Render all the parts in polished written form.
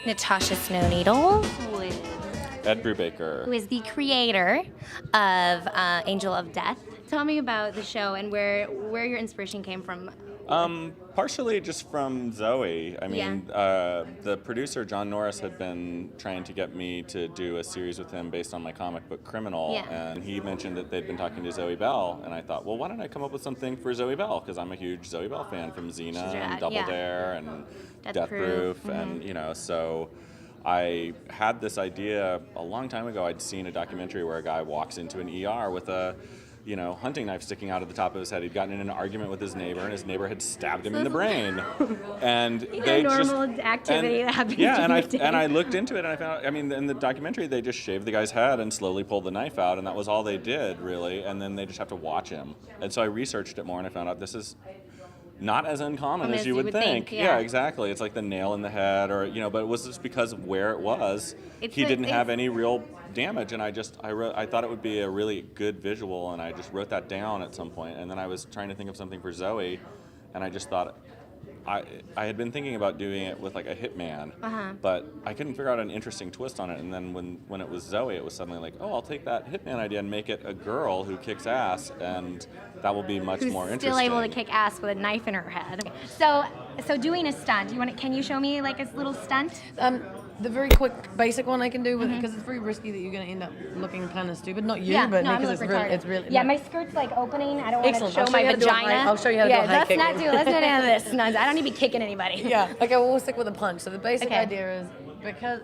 Natasha Snow Needles with Ed Brubaker. who is the creator of Angel of Death. Tell me about the show and where your inspiration came from. Partially just from Zoe. I mean, the producer, John Norris, had been trying to get me to do a series with him based on my comic book Criminal, and he mentioned that they'd been talking to Zoe Bell, and I thought, well, why don't I come up with something for Zoe Bell? Because I'm a huge Zoe Bell fan from Xena and Double Dare and Death Proof, and, so I had this idea a long time ago. I'd seen a documentary where a guy walks into an ER with a hunting knife sticking out of the top of his head. He'd gotten in an argument with his neighbor, and his neighbor had stabbed him in the brain. And they normal activity that happens. And I looked into it, and I found, in the documentary, they just shaved the guy's head and slowly pulled the knife out, and that was all they did, really. And then they just have to watch him. And so I researched it more, and I found out this is not as uncommon as you would think. Yeah, exactly. It's like the nail in the head, or but it was just because of where it was. He didn't have any real damage, and I thought it would be a really good visual, and I just wrote that down at some point. And then I was trying to think of something for Zoe, and I just thought I had been thinking about doing it with like a hitman, but I couldn't figure out an interesting twist on it. And then when it was Zoe, it was suddenly like, oh, I'll take that hitman idea and make it a girl who kicks ass, and that will be much more interesting. Still able to kick ass with a knife in her head. So doing a stunt. Can you show me like a little stunt? The very quick, basic one I can do, because it's very risky that you're going to end up looking kind of stupid. Not you, but because it's really. Yeah, my skirt's like opening. I don't want to show my vagina. I'll show you how to do a high kick. Let's do any of this. No, I don't need to be kicking anybody. Yeah. Okay, well, we'll stick with a punch. So the basic idea is because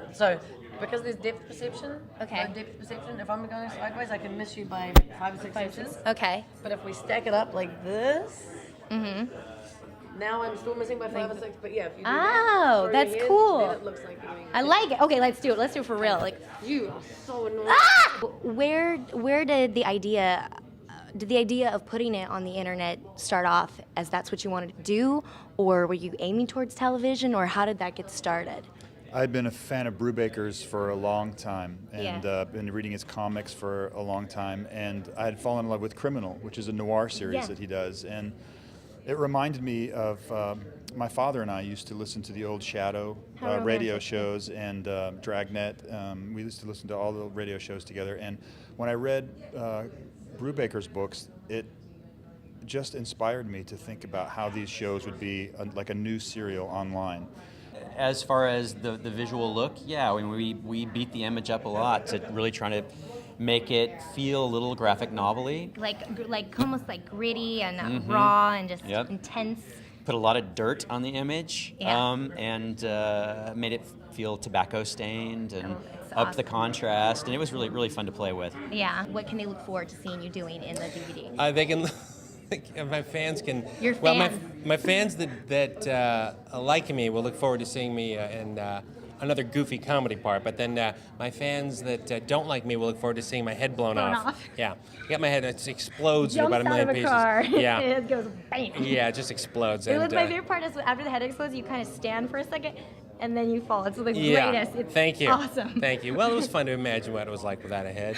there's depth perception. Okay. Depth perception. If I'm going sideways, I can miss you by 5 or 6 inches. Okay. But if we stack it up like this. Now I'm still missing by 5 or 6, but yeah, if you do that's cool. Then it looks like you're doing I like it. Okay, let's do it. Let's do it for real. Like you are so annoying. Where did the idea of putting it on the internet start off, as that's what you wanted to do, or were you aiming towards television, or how did that get started? I've been a fan of Brubaker's for a long time, and been reading his comics for a long time, and I had fallen in love with Criminal, which is a noir series that he does, and it reminded me of my father and I used to listen to the old Shadow radio shows and Dragnet. We used to listen to all the radio shows together. And when I read Brubaker's books, it just inspired me to think about how these shows would be like a new serial online. As far as the visual look, we beat the image up a lot to really try to make it feel a little graphic novel-y. Like almost like gritty and raw and just intense. Put a lot of dirt on the image, and made it feel tobacco stained and upped the contrast, and it was really, really fun to play with. Yeah. What can they look forward to seeing you doing in the DVD? They can. My fans can. Your fans. Well, my fans that like me will look forward to seeing me in another goofy comedy part, but then my fans that don't like me will look forward to seeing my head blown off. Yeah, I got my head, it explodes in about a million pieces. Car. Yeah, it goes bam. Yeah, it just explodes. My favorite part is after the head explodes, you kind of stand for a second, and then you fall. It's the greatest. It's Thank you. Awesome. Thank you. Well, it was fun to imagine what it was like without a head.